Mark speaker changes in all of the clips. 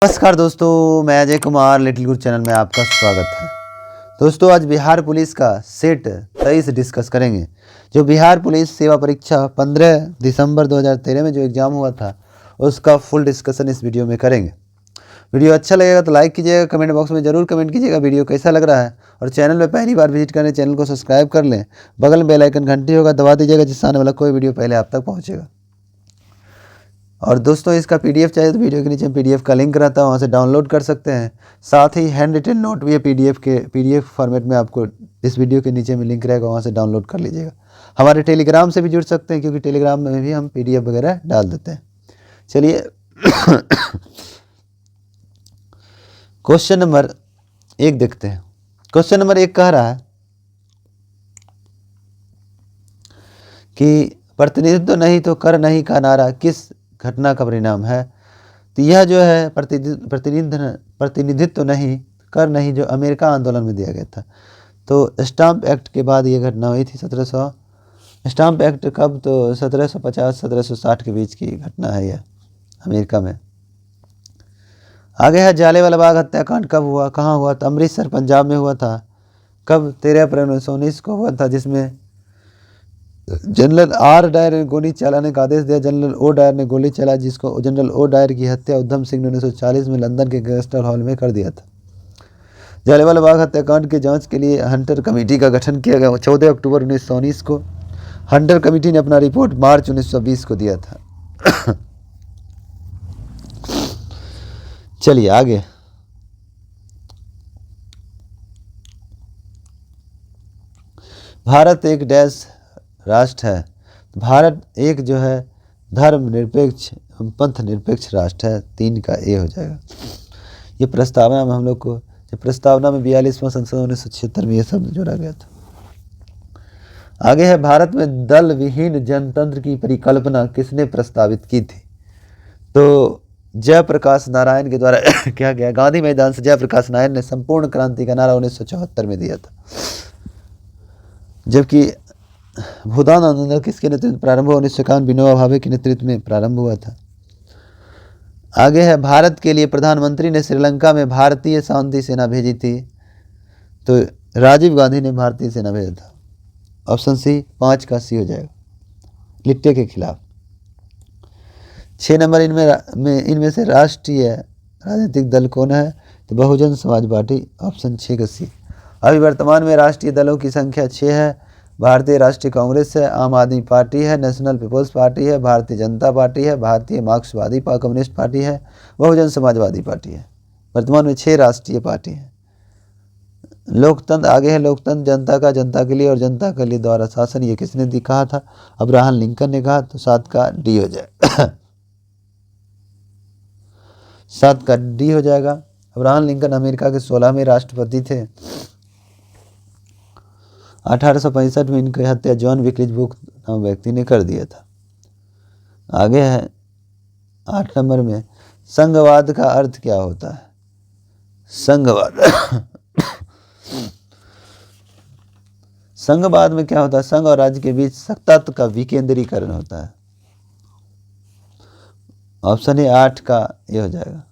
Speaker 1: नमस्कार दोस्तों, मैं अजय कुमार लिटिल गुरु चैनल में आपका स्वागत है। दोस्तों, आज बिहार पुलिस का सेट 23 डिस्कस करेंगे। जो बिहार पुलिस सेवा परीक्षा 15 दिसंबर 2013 में जो एग्ज़ाम हुआ था उसका फुल डिस्कशन इस वीडियो में करेंगे। वीडियो अच्छा लगेगा तो लाइक कीजिएगा, कमेंट बॉक्स में ज़रूर कमेंट कीजिएगा वीडियो कैसा लग रहा है, और चैनल में पहली बार विजिट करें चैनल को सब्सक्राइब कर लें। बगल में बेल आइकन घंटी होगा, दबा दीजिएगा, जिससे आने वाला कोई वीडियो पहले आप तक पहुँचेगा। और दोस्तों, इसका पीडीएफ चाहिए तो वीडियो के नीचे पीडीएफ का लिंक रहता है, वहाँ से डाउनलोड कर सकते हैं। साथ ही हैंड रिटन नोट भी है पीडीएफ फॉर्मेट में, आपको इस वीडियो के नीचे में लिंक रहेगा, वहाँ से डाउनलोड कर लीजिएगा। हमारे टेलीग्राम से भी जुड़ सकते हैं, क्योंकि टेलीग्राम में भी हम पीडीएफ वगैरह डाल देते हैं। चलिए क्वेश्चन नंबर 1 देखते हैं। क्वेश्चन नंबर 1 कह रहा है कि प्रतिनिधित्व नहीं तो कर नहीं का नारा किस घटना का परिणाम है। तो यह जो है प्रतिनिधित्व नहीं कर नहीं जो अमेरिका आंदोलन में दिया गया था। तो स्टाम्प एक्ट के बाद ये घटना हुई थी। स्टाम्प एक्ट कब? तो 1750-1760 के बीच की घटना है यह, अमेरिका में। आगे है जालियांवाला बाग हत्याकांड कब हुआ, कहाँ हुआ? तो अमृतसर पंजाब में हुआ था। कब? 13 अप्रैल 1919 को हुआ था, जिसमें जनरल आर डायर ने गोली चलाने का आदेश दिया। जनरल ओ डायर ने गोली चला, जिसको जनरल ओ डायर की हत्या उधम सिंह ने 1940 में लंदन के गेस्टर हॉल में कर दिया था। जालियांवाला बाग हत्याकांड की जांच के लिए हंटर कमेटी का गठन किया गया। 14 अक्टूबर 1919 को हंटर कमेटी ने अपना रिपोर्ट मार्च 1920 को दिया था। चलिए आगे। भारत एक डैश राष्ट्र है। भारत एक जो है धर्म निरपेक्ष पंथ निरपेक्ष राष्ट्र है। 3 का ए हो जाएगा। ये प्रस्तावना में हम लोग को, प्रस्तावना में 42वां संशोधन 1976 में ये शब्द जोड़ा गया था। आगे है भारत में दल विहीन जनतंत्र की परिकल्पना किसने प्रस्तावित की थी? तो जयप्रकाश नारायण के द्वारा क्या गया? गांधी मैदान से जयप्रकाश नारायण ने संपूर्ण क्रांति का नारा 1974 में दिया था। जबकि भूदान आंदोलन किसके नेतृत्व में प्रारंभ हुआ? 1951 विनोबा भावे के नेतृत्व में प्रारंभ हुआ था। आगे है भारत के लिए प्रधानमंत्री ने श्रीलंका में भारतीय शांति सेना भेजी थी। तो राजीव गांधी ने भारतीय सेना भेजा था। ऑप्शन सी, 5 का सी हो जाएगा, लिट्टे के खिलाफ। 6 नंबर इनमें से राष्ट्रीय राजनीतिक दल कौन है? तो बहुजन समाज पार्टी, ऑप्शन 6 का सी। अभी वर्तमान में राष्ट्रीय दलों की संख्या 6 है। भारतीय राष्ट्रीय कांग्रेस है, आम आदमी पार्टी है, नेशनल पीपल्स पार्टी है, भारतीय जनता पार्टी है, भारतीय मार्क्सवादी कम्युनिस्ट पार्टी है, बहुजन समाजवादी पार्टी है। वर्तमान में 6 राष्ट्रीय पार्टी है। लोकतंत्र आगे है। लोकतंत्र जनता का, जनता के लिए और जनता के लिए द्वारा शासन, ये किसने कहा था? अब्राहम लिंकन ने कहा। तो 7 का डी हो जाएगा। 7 का डी हो जाएगा। अब्राहम लिंकन अमेरिका के 16वें राष्ट्रपति थे। 1865 में इनकी हत्या जॉन विक्लिज बुक नाम व्यक्ति ने कर दिया था। आगे है 8 नंबर में, संघवाद का अर्थ क्या होता है? संघवाद संघवाद में क्या होता है? संघ और राज्य के बीच सत्ता का विकेंद्रीकरण होता है। ऑप्शन है 8 का ये हो जाएगा।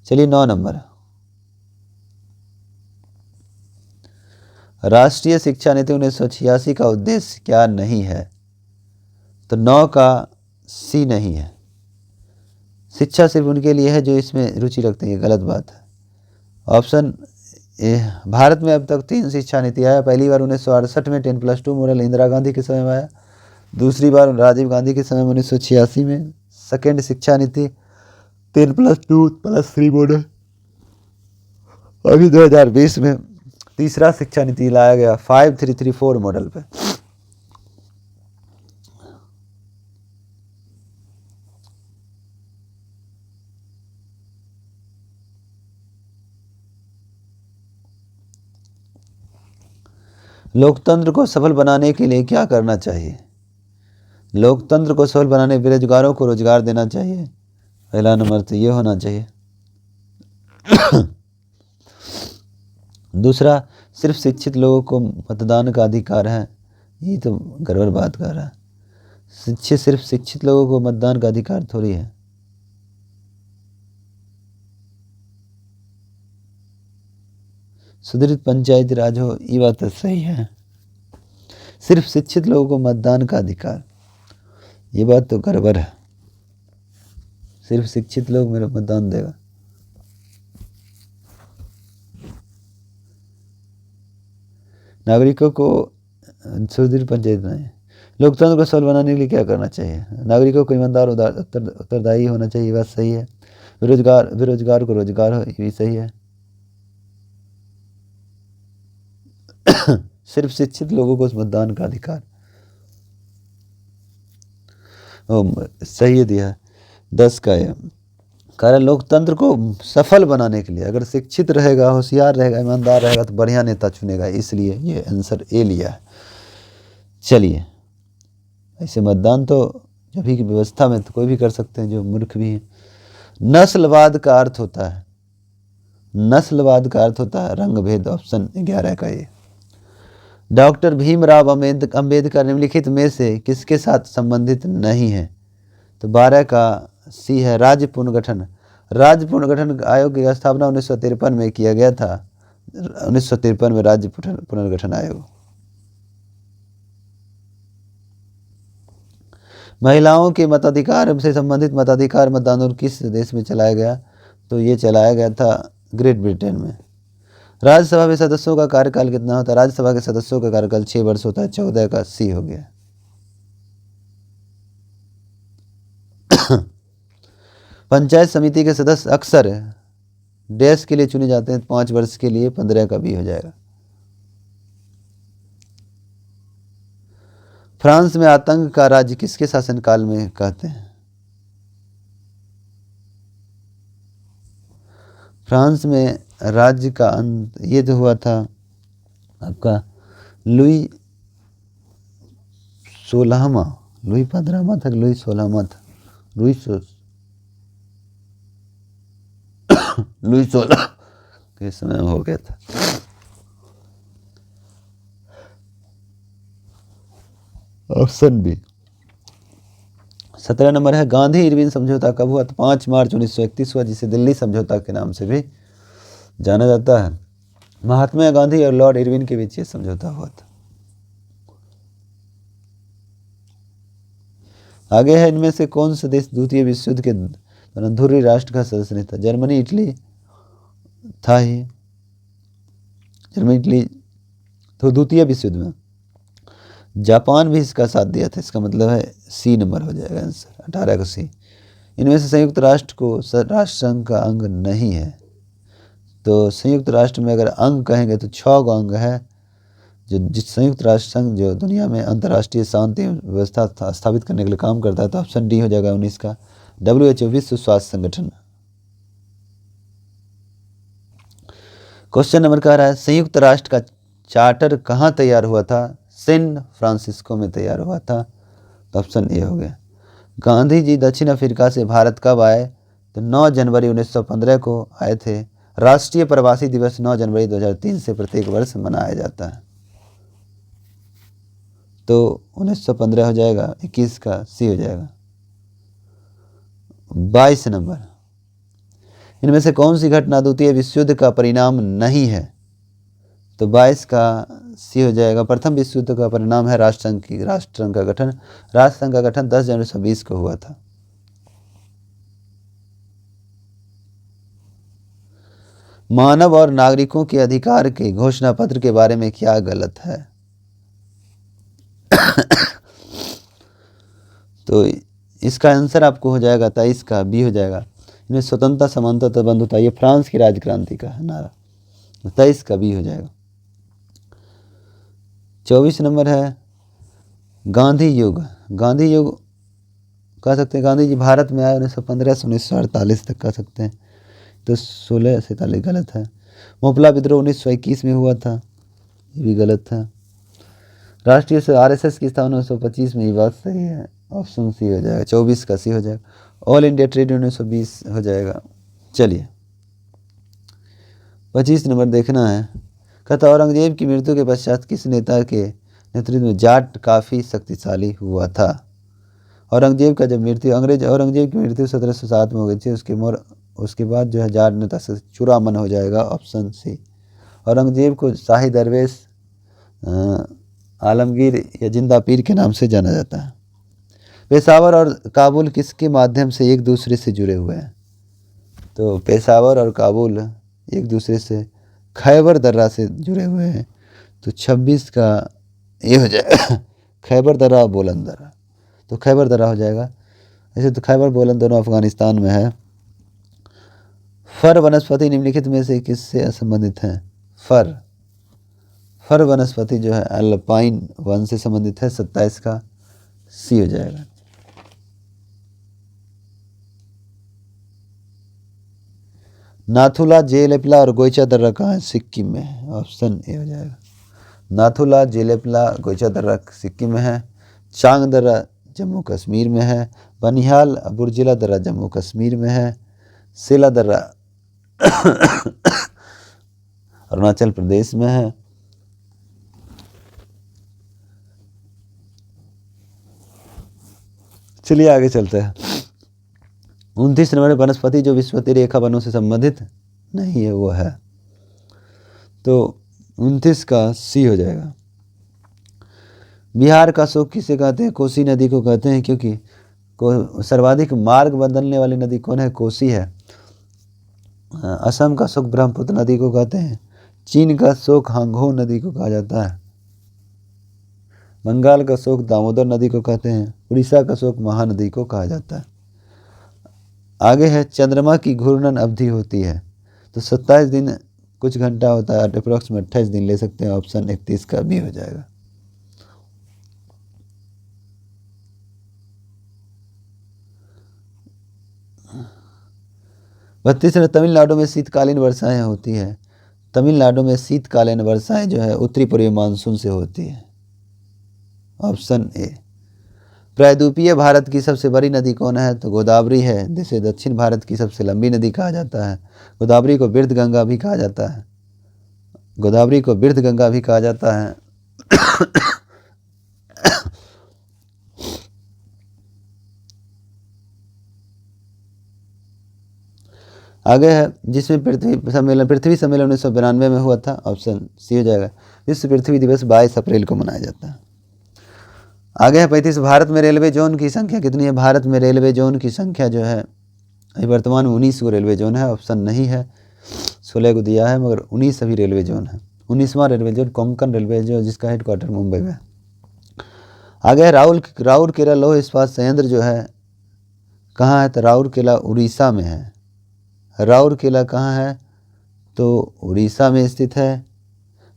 Speaker 1: चलिए 9 नंबर, राष्ट्रीय शिक्षा नीति 1986 का उद्देश्य क्या नहीं है? तो 9 का सी नहीं है। शिक्षा सिर्फ उनके लिए है जो इसमें रुचि रखते हैं, ये गलत बात है। ऑप्शन ए, भारत में अब तक 3 शिक्षा नीति आया। पहली बार 1968 में 10+2 मॉडल इंदिरा गांधी के समय में आया। दूसरी बार राजीव गांधी के समय में 1986 में सेकेंड शिक्षा नीति 10+2+3 मॉडल। अभी 2020 में तीसरा शिक्षा नीति लाया गया 5334 मॉडल पे। लोकतंत्र को सफल बनाने के लिए क्या करना चाहिए? लोकतंत्र को सफल बनाने बेरोजगारों को रोजगार देना चाहिए। पहला नंबर तो ये होना चाहिए। दूसरा, सिर्फ शिक्षित लोगों को मतदान का अधिकार है। ये तो गड़बड़ बात कर रहा है। सिर्फ शिक्षित लोगों को मतदान का अधिकार थोड़ी है। सुदृढ़ पंचायती राज हो, ये बात तो सही है। सिर्फ शिक्षित लोगों को मतदान का अधिकार, ये बात तो गड़बड़ है। सिर्फ शिक्षित लोग मेरा मतदान देगा। नागरिकों को सुदृढ़ पंचायत बनाए। लोकतंत्र को सफल बनाने के लिए क्या करना चाहिए? नागरिकों को ईमानदार उत्तरदायी होना चाहिए, बात सही है। बेरोजगार को रोजगार हो, ये भी सही है। सिर्फ शिक्षित लोगों को मतदान का अधिकार, सही दिया 10 का है। कारण लोकतंत्र को सफल बनाने के लिए अगर शिक्षित रहेगा, होशियार रहेगा, ईमानदार रहेगा तो बढ़िया नेता चुनेगा, इसलिए ये आंसर ए लिया है। चलिए, ऐसे मतदान तो जब भी की व्यवस्था में तो कोई भी कर सकते हैं, जो मूर्ख भी हैं। नस्लवाद का अर्थ होता है, नस्लवाद का अर्थ होता है रंगभेद। ऑप्शन 11 का ये। डॉक्टर भीमराव अंबेडकर निम्नलिखित में से किसके साथ संबंधित नहीं है? तो 12 का सी है, राज्य पुनर्गठन। राज्य पुनर्गठन आयोग की स्थापना 1953 में किया गया था। 1953 में राज्य पुनर्गठन आयोग। महिलाओं के मताधिकार से संबंधित मताधिकार मतदान किस देश में चलाया गया? तो ये चलाया गया था ग्रेट ब्रिटेन में। राज्यसभा में सदस्यों का कार्यकाल कितना होता है? राज्यसभा के सदस्यों का कार्यकाल 6 वर्ष होता है। 14 का सी हो गया। पंचायत समिति के सदस्य अक्सर डैश के लिए चुने जाते हैं, 5 वर्ष के लिए। 15 का बी हो जाएगा। फ्रांस में आतंक का राज्य किसके शासनकाल में कहते हैं? फ्रांस में राज्य का अंत ये जो हुआ था आपका लुई 16वां, लुई 15वां था, लुई 16वां था, लुई 16 के समय में हो गया था। Option B. 17 नंबर है, गांधी इरविन समझौता कब हुआ? तो 5 मार्च 1931 हुआ, जिसे दिल्ली समझौता के नाम से भी जाना जाता है। महात्मा गांधी और लॉर्ड इरविन के बीच ये समझौता हुआ था। आगे है, इनमें से कौन सा देश द्वितीय विश्व युद्ध के दौरान ध्रुवीय राष्ट्र का सदस्य नहीं था? जर्मनी, इटली था ही। जर्मनी, इटली तो द्वितीय विश्व युद्ध में। जापान भी इसका साथ दिया था। इसका मतलब है सी नंबर हो जाएगा आंसर, 18 का सी। इनमें से संयुक्त राष्ट्र को राष्ट्र संघ का अंग नहीं है। तो संयुक्त राष्ट्र में अगर अंग कहेंगे तो 6 गो अंग है, जो जिस संयुक्त राष्ट्र संघ जो दुनिया में अंतर्राष्ट्रीय शांति व्यवस्था स्थापित करने के लिए काम करता है। तो ऑप्शन डी हो जाएगा 19 का, WHO, विश्व स्वास्थ्य संगठन। क्वेश्चन नंबर कह रहा है, संयुक्त राष्ट्र का चार्टर कहाँ तैयार हुआ था? सैन फ्रांसिस्को में तैयार हुआ था। तो ऑप्शन ए हो गया। गांधी जी दक्षिण अफ्रीका से भारत कब आए? तो 9 जनवरी 1915 को आए थे। राष्ट्रीय प्रवासी दिवस 9 जनवरी 2003 से प्रत्येक वर्ष मनाया जाता है। तो 1915 हो जाएगा, 21 का सी हो जाएगा। 22 नंबर, इनमें से कौन सी घटना द्वितीय विश्व युद्ध का परिणाम नहीं है? तो 22 का सी हो जाएगा। प्रथम विश्व युद्ध का परिणाम है राष्ट्रसंघ का गठन। राष्ट्रसंघ का गठन 10 जनवरी 1920 को हुआ था। मानव और नागरिकों के अधिकार के घोषणा पत्र के बारे में क्या गलत है? तो इसका आंसर आपको हो जाएगा 23 का बी हो जाएगा। इनमें स्वतंत्रता, समानता, बंधुता, ये फ्रांस की राजक्रांति का है नारा। 23 का बी हो जाएगा। 24 नंबर है, गांधी युग। गांधी युग कह सकते हैं, गांधी जी भारत में आए 1915 से 1948 तक कह सकते हैं। तो 16 से 47 गलत है। मोपला विद्रोह 1921 में हुआ था, ये भी गलत था। राष्ट्रीय RSS की स्थापना 1925 में, ये बात सही है। ऑप्शन सी हो जाएगा। 24 का सी हो जाएगा। ऑल इंडिया ट्रेड यूनियन 1920 हो जाएगा। चलिए 25 नंबर देखना है। कहता औरंगजेब की मृत्यु के पश्चात किस नेता के नेतृत्व में जाट काफ़ी शक्तिशाली हुआ था? औरंगजेब का जब मृत्यु औरंगजेब की मृत्यु 1707 में हो गई थी। उसके बाद जो है जाट नेता से चूड़ामन हो जाएगा। Option C. औरंगजेब को शाही दरवेश, आलमगीर या जिंदा पीर के नाम से जाना जाता है। पेशावर और काबुल किसके माध्यम से एक दूसरे से जुड़े हुए हैं? तो पेशावर और काबुल एक दूसरे से खैबर दर्रा से जुड़े हुए हैं। तो 26 का ये हो जाएगा खैबर दर्रा और बोलन दर्रा। तो खैबर दर्रा हो जाएगा। ऐसे तो खैबर बोलन दोनों अफगानिस्तान में है। फर वनस्पति निम्नलिखित में से किससे संबंधित है? फर वनस्पति जो है अल्पाइन वन से संबंधित है। 27 का सी हो जाएगा। नाथुला, जेलेपला और गोइचा दर्रा कहाँ है? सिक्किम में है। ऑप्शन ए हो जाएगा। नाथुला, जेलेपला, गोइचा दर्रा सिक्किम में है। चांग दर्रा जम्मू कश्मीर में है। बनिहाल बुर्जिला दर्रा जम्मू कश्मीर में है। सेला दर्रा अरुणाचल प्रदेश में है। चलिए आगे चलते हैं। 29 नंबर वनस्पति जो विषुवतीय रेखा वनों से संबंधित नहीं है वो है। तो 29 का सी हो जाएगा। बिहार का शोक किसे कहते हैं? कोसी नदी को कहते हैं, क्योंकि सर्वाधिक मार्ग बदलने वाली नदी कौन है? कोसी है। असम का शोक ब्रह्मपुत्र नदी को कहते हैं। चीन का शोक हांगहो नदी को कहा जाता है। बंगाल का शोक दामोदर नदी को कहते हैं। उड़ीसा का शोक महानदी को कहा जाता है। आगे है चंद्रमा की घूर्णन अवधि होती है। तो 27 दिन कुछ घंटा होता है, अप्रोक्सीमेट 28 दिन ले सकते हैं। ऑप्शन 31 का भी हो जाएगा। बत्तीस में तमिलनाडु में शीतकालीन वर्षाएं होती है। तमिलनाडु में शीतकालीन वर्षाएं जो है उत्तरी पूर्वी मानसून से होती है। Option A. प्रायद्वीपीय भारत की सबसे बड़ी नदी कौन है? तो गोदावरी है, जिसे दक्षिण भारत की सबसे लंबी नदी कहा जाता है। गोदावरी को बिरध गंगा भी कहा जाता है। गोदावरी को बिरध गंगा भी कहा जाता है। आगे है जिसमें पृथ्वी सम्मेलन 1992 में हुआ था। ऑप्शन सी हो जाएगा। विश्व पृथ्वी दिवस 22 अप्रैल को मनाया जाता है। आगे है 35। भारत में रेलवे जोन की संख्या कितनी है? भारत में रेलवे जोन की संख्या जो है वर्तमान में 19 को रेलवे जोन है। ऑप्शन नहीं है, 16 को दिया है, मगर 19 अभी रेलवे जोन है। 19वां रेलवे जोन कोंकण रेलवे जो जिसका हेडक्वार्टर मुंबई में। आगे है राउरकेला लौह इस्पात संयंत्र जो है कहाँ है? तो राउरकेला उड़ीसा में है। राउरकेला कहाँ है? तो उड़ीसा में स्थित है।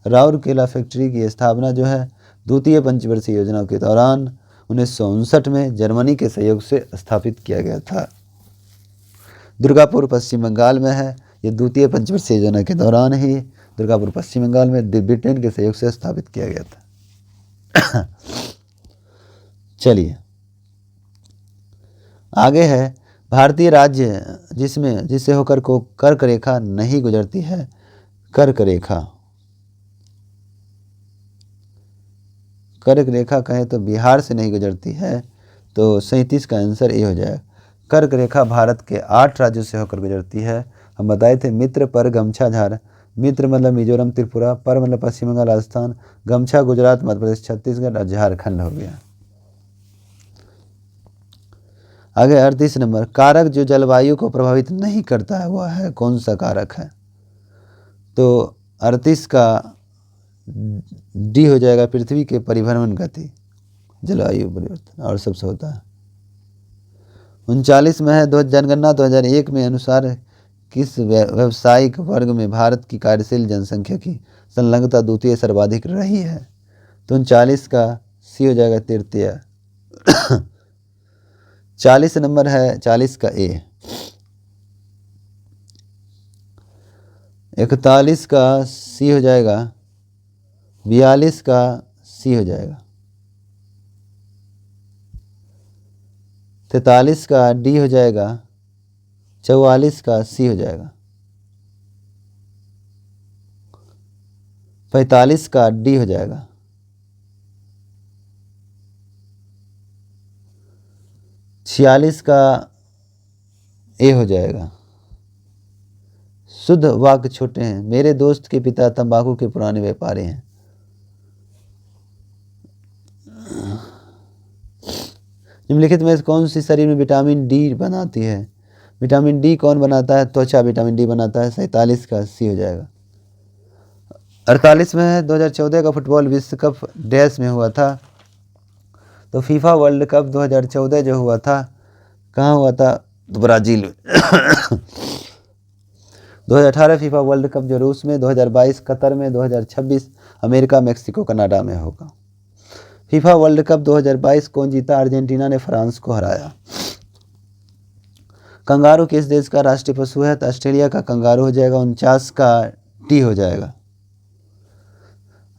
Speaker 1: राउरकेला फैक्ट्री की स्थापना जो है द्वितीय पंचवर्षीय योजना के दौरान 1959 में जर्मनी के सहयोग से स्थापित किया गया था। दुर्गापुर पश्चिम बंगाल में है। ये द्वितीय पंचवर्षीय योजना के दौरान ही दुर्गापुर पश्चिम बंगाल में ब्रिटेन के सहयोग से स्थापित किया गया था। चलिए आगे है भारतीय राज्य जिससे होकर को कर्क रेखा नहीं गुजरती है। कर्क रेखा कहें तो बिहार से नहीं गुजरती है। तो 37 का आंसर ये हो जाएगा। कर्क रेखा भारत के 8 राज्यों से होकर गुजरती है। हम बताए थे मित्र पर गमछा झार। मित्र मतलब मिजोरम त्रिपुरा, पर मतलब पश्चिम बंगाल राजस्थान, गमछा गुजरात मध्य प्रदेश छत्तीसगढ़ और झारखंड हो गया। आगे 38 नंबर कारक जो जलवायु को प्रभावित नहीं करता है वह है कौन सा कारक है? तो 38 का डी हो जाएगा। पृथ्वी के परिभ्रमण गति जलवायु परिवर्तन और सबसे होता है। 39 में है जनगणना 2001 में अनुसार किस व्यावसायिक वर्ग में भारत की कार्यशील जनसंख्या की संलग्नता द्वितीय सर्वाधिक रही है? तो 39 का सी हो जाएगा तृतीय। 40 नंबर है 40 का ए। 41 का सी हो जाएगा। 42 का सी हो जाएगा। 43 का डी हो जाएगा। 44 का सी हो जाएगा। 45 का डी हो जाएगा। 46 का ए हो जाएगा। शुद्ध वाक्य छोटे हैं। मेरे दोस्त के पिता तंबाकू के पुराने व्यापारी हैं। निम्नलिखित में कौन सी शरीर में विटामिन डी बनाती है? विटामिन डी कौन बनाता है? त्वचा विटामिन डी बनाता है। 47 का सी हो जाएगा। 48 में है 2014 का फुटबॉल विश्व कप डैश में हुआ था। तो फीफा वर्ल्ड कप 2014 जो हुआ था कहाँ हुआ था? तो ब्राज़ील में। 2018 फीफा वर्ल्ड कप जो रूस में, 2022 कतर में, 2026 अमेरिका, मेक्सिको, कनाडा में होगा। फीफा वर्ल्ड कप 2022 कौन जीता? अर्जेंटीना ने फ्रांस को हराया। कंगारू किस देश का राष्ट्रीय पशु है? तो ऑस्ट्रेलिया का कंगारू हो जाएगा। 49 का टी हो जाएगा।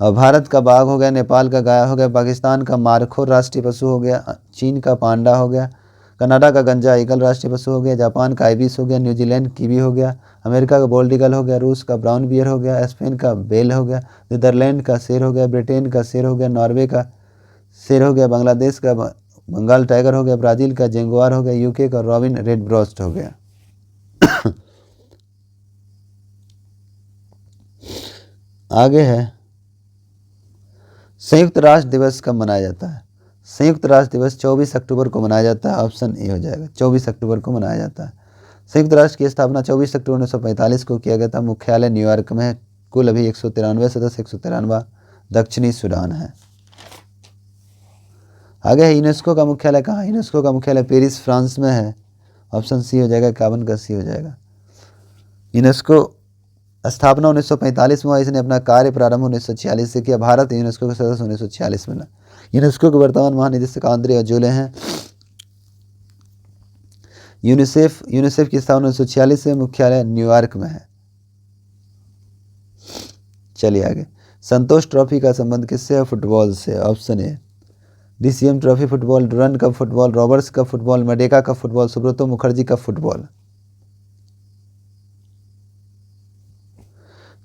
Speaker 1: और भारत का बाघ हो गया, नेपाल का गाय हो गया, पाकिस्तान का मारखोर राष्ट्रीय पशु हो गया, चीन का पांडा हो गया, कनाडा का गंजा ईगल राष्ट्रीय पशु हो गया, जापान का आइबिस हो गया, न्यूजीलैंड कीवी हो गया, अमेरिका का बोल्ड ईगल हो गया, रूस का ब्राउन बियर हो गया, स्पेन का बेल हो गया, नीदरलैंड का शेर हो गया, ब्रिटेन का शेर हो गया, नॉर्वे का शेर हो गया, बांग्लादेश का बंगाल टाइगर हो गया, ब्राज़ील का जेंगुआर हो गया, यूके का रॉबिन रेड ब्रोस्ट हो गया। आगे है संयुक्त राष्ट्र दिवस कब मनाया जाता है? संयुक्त राष्ट्र दिवस 24 अक्टूबर को मनाया जाता है। ऑप्शन ए हो जाएगा। 24 अक्टूबर को मनाया जाता है। संयुक्त राष्ट्र की स्थापना 24 अक्टूबर 1945 को किया गया था। मुख्यालय न्यूयॉर्क में है। कुल अभी 193 सदस्य, 193 दक्षिणी सूडान है। आगे है यूनेस्को का मुख्यालय कहाँ? यूनेस्को का मुख्यालय पेरिस फ्रांस में है। ऑप्शन सी हो जाएगा। 51 का सी हो जाएगा। यूनेस्को स्थापना 1945 में हुआ। इसने अपना कार्य प्रारंभ 1946 से किया। भारत यूनेस्को के सदस्य 1946 में। यूनेस्को के वर्तमान महानिदेशक आंद्रे अजोले हैं। यूनिसेफ की स्थापना 1946 से, मुख्यालय न्यूयॉर्क में है। चलिए आगे। संतोष ट्रॉफी का संबंध किससे है? फुटबॉल से। Option A. DCM trophy football, Durand cup football, Roberts cup football, Merdeka cup football, Subroto Mukherjee cup football.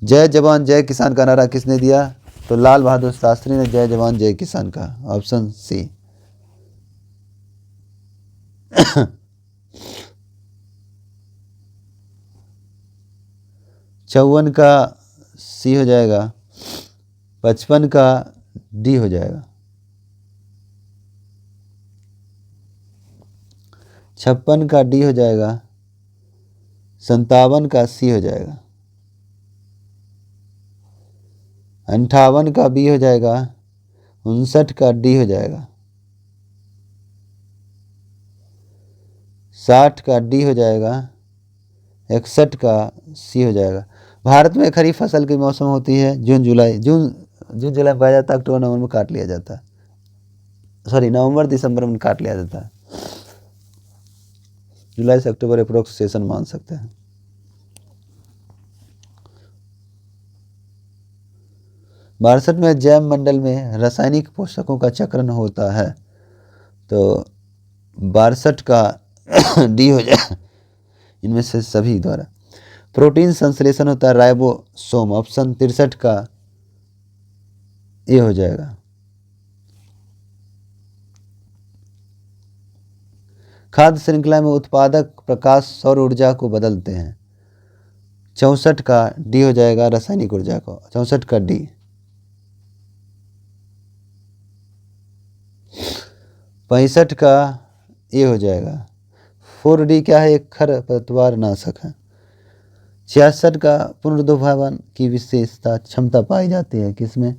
Speaker 1: जय जवान जय किसान का नारा किसने दिया? तो लाल बहादुर शास्त्री ने जय जवान जय किसान का। Option C. 54 का सी हो जाएगा। 55 का डी हो जाएगा। 56 का डी हो जाएगा। 57 का सी हो जाएगा। 58 का बी हो जाएगा। 59 का डी हो जाएगा। 60 का डी हो जाएगा। 61 का सी हो जाएगा। भारत में खरीफ फसल की मौसम होती है जून जुलाई में पाया जाता है। अक्टूबर नवंबर में काट लिया जाता है। सॉरी, नवंबर दिसंबर में काट लिया जाता है। जुलाई से अक्टूबर अप्रोक्सीमेशन मान सकते हैं। बासठ में जैव मंडल में रासायनिक पोषकों का चक्रण होता है। तो 62 का डी हो जाए इनमें से सभी द्वारा। प्रोटीन संश्लेषण होता है राइबोसोम। ऑप्शन 63 का ए हो जाएगा। खाद्य श्रृंखला में उत्पादक प्रकाश सौर ऊर्जा को बदलते हैं। 64 का डी हो जाएगा। रासायनिक ऊर्जा को 64 का डी। 65 का ए हो जाएगा। 4D क्या है? एक खरपतवार नाशक है। 66 का पुनर्द्रव्यमान की विशेषता क्षमता पाई जाती है किसमें?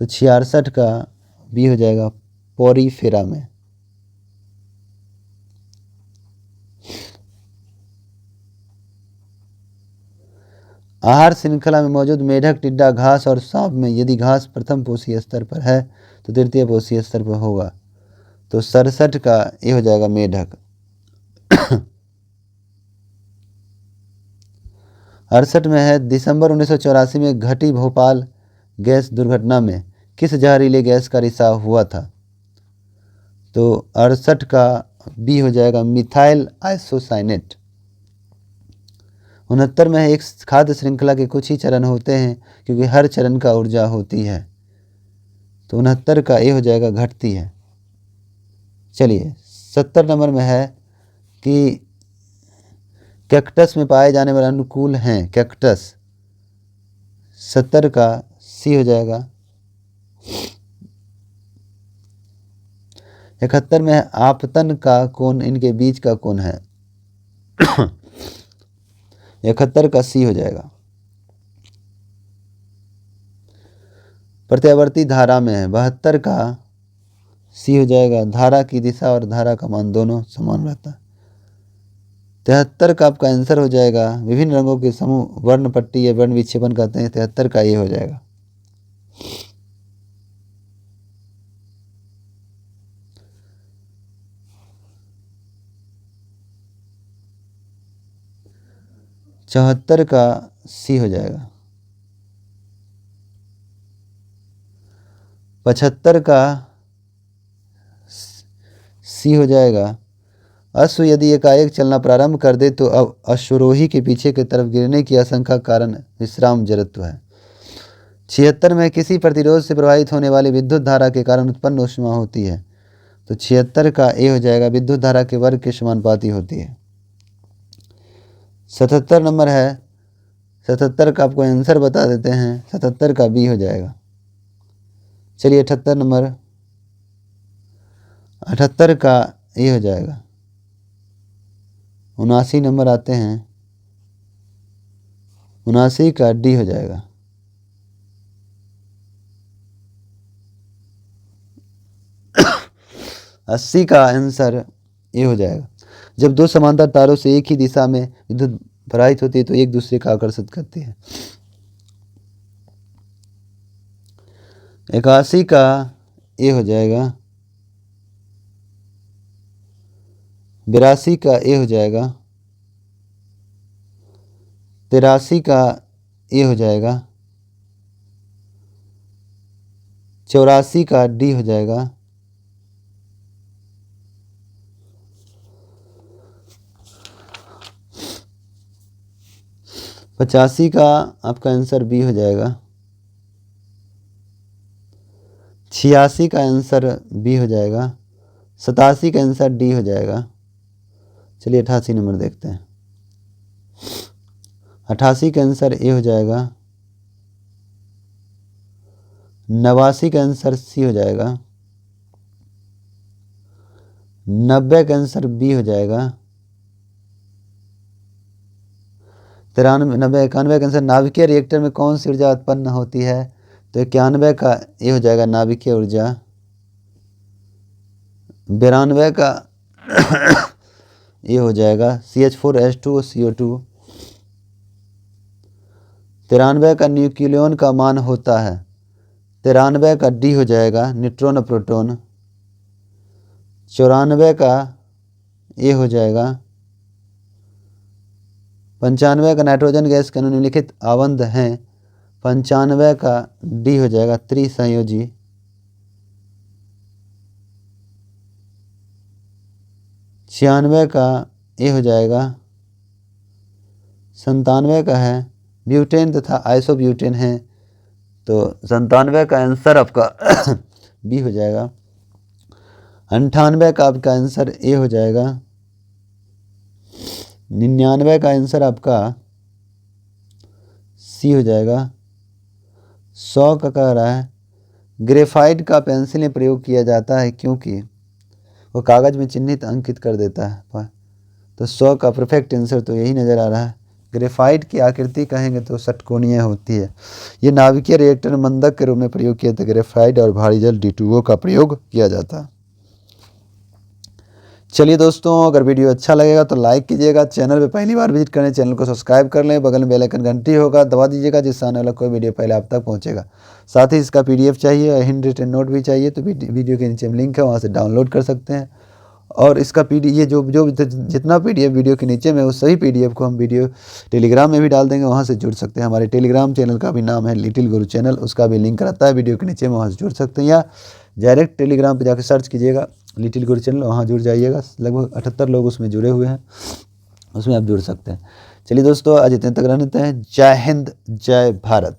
Speaker 1: तो 66 का बी हो जाएगा। पोरीफेरा में। आहार श्रृंखला में मौजूद मेढक, टिड्डा, घास और सांप में यदि घास प्रथम पोषीय स्तर पर है तो तृतीय पोषीय स्तर पर होगा। तो 67 का ये हो जाएगा मेढक। 68 में है दिसंबर 1984 में घटी भोपाल गैस दुर्घटना में किस जहरीले गैस का रिसाव हुआ था? तो 68 का बी हो जाएगा। Methyl isocyanate. 69 में है एक खाद्य श्रृंखला के कुछ ही चरण होते हैं क्योंकि हर चरण का ऊर्जा होती है। तो 69 का ए हो जाएगा। घटती है। चलिए 70 नंबर में है कि कैक्टस में पाए जाने वाले अनुकूल हैं, कैक्टस। 70 का सी हो जाएगा। 71 में है आपतन का कोण इनके बीच का कोण है। 71 का सी हो जाएगा। प्रत्यावर्ती धारा में है, 72 का सी हो जाएगा। धारा की दिशा और धारा का मान दोनों समान रहता है। 73 का आपका आंसर हो जाएगा, विभिन्न रंगों के समूह वर्ण पट्टी या वर्ण विक्षेपण कहते हैं। 73 का ये हो जाएगा। चौहत्तर का सी हो जाएगा। 75 का सी हो जाएगा। अश्व यदि एकाएक चलना प्रारंभ कर दे तो अब अश्वरोही के पीछे की तरफ गिरने की आशंका कारण विश्राम जड़त्व है। 76 में किसी प्रतिरोध से प्रवाहित होने वाली विद्युत धारा के कारण उत्पन्न ऊष्मा होती है। तो 76 का ए हो जाएगा, विद्युत धारा के वर्ग के समानुपाती होती है। 77 नंबर है, 77 का आपको आंसर बता देते हैं। 77 का बी हो जाएगा। चलिए 78 नंबर, 78 का ए हो जाएगा। 79 नंबर आते हैं, 79 का डी हो जाएगा। अस्सी का आंसर ए हो जाएगा। जब दो समांतर तारों से एक ही दिशा में विद्युत प्रवाहित होती है तो एक दूसरे का आकर्षित करती है। 81 का ए हो जाएगा। 82 का ए हो जाएगा। 83 का ए हो जाएगा। 84 का डी हो जाएगा। 85 का आपका आंसर बी हो जाएगा। 86 का आंसर बी हो जाएगा। 87 का आंसर डी हो जाएगा। चलिए 88 नंबर देखते हैं। 88 का आंसर ए हो जाएगा। 89 का आंसर सी हो जाएगा। 90 का आंसर बी हो जाएगा। 93, 90, 91 का आंसर नाभिकीय रिएक्टर में कौन सी ऊर्जा उत्पन्न होती है? तो 91 का ये हो जाएगा नाभिकीय ऊर्जा। 92 का ये हो जाएगा CH4H2CO2। 93 का न्यूक्लियॉन का मान होता है। 93 का डी हो जाएगा न्यूट्रॉन और प्रोटॉन। 94 का ये हो जाएगा। 95 का नाइट्रोजन गैस के निम्नलिखित आबंध हैं। 95 का डी हो जाएगा त्रिसंयोजी। 96 का ए हो जाएगा। 97 का है ब्यूटेन तथा आइसोब्यूटेन है। तो 97 का आंसर आपका बी हो जाएगा। 98 का आपका आंसर ए हो जाएगा। 99 का आंसर आपका सी हो जाएगा। 100 का कह रहा है ग्रेफाइट का पेंसिल में प्रयोग किया जाता है क्योंकि वो कागज में चिन्हित अंकित कर देता है। तो 100 का परफेक्ट आंसर तो यही नज़र आ रहा है। ग्रेफाइट की आकृति कहेंगे तो षटकोणीय होती है। ये नाभिकीय रिएक्टर में मंदक के रूप में प्रयोग किया था। ग्रेफाइट और भारी जल D2O का प्रयोग किया जाता है। चलिए दोस्तों, अगर वीडियो अच्छा लगेगा तो लाइक कीजिएगा। चैनल पे पहली बार विजिट करें, चैनल को सब्सक्राइब कर लें। बगल में बेल आइकन घंटी होगा दबा दीजिएगा, जिससे आने वाला कोई वीडियो पहले आप तक पहुंचेगा। साथ ही इसका PDF चाहिए और हैंड रिटन नोट भी चाहिए तो वीडियो के नीचे लिंक है, वहाँ से डाउनलोड कर सकते हैं। और इसका ये जो जितना PDF वीडियो के नीचे में उस सभी PDF को हम वीडियो टेलीग्राम में भी डाल देंगे, वहाँ से जुड़ सकते हैं। हमारे टेलीग्राम चैनल का भी नाम है लिटिल गुरु चैनल, उसका भी लिंक रहता है वीडियो के नीचे में, वहाँ से जुड़ सकते हैं। या डायरेक्ट टेलीग्राम पे जाकर सर्च कीजिएगा लिटिल गुरु चैनल, वहाँ जुड़ जाइएगा। लगभग 78 लोग उसमें जुड़े हुए हैं, उसमें आप जुड़ सकते हैं। चलिए दोस्तों, आज इतने तक रहते हैं। जय हिंद, जय भारत।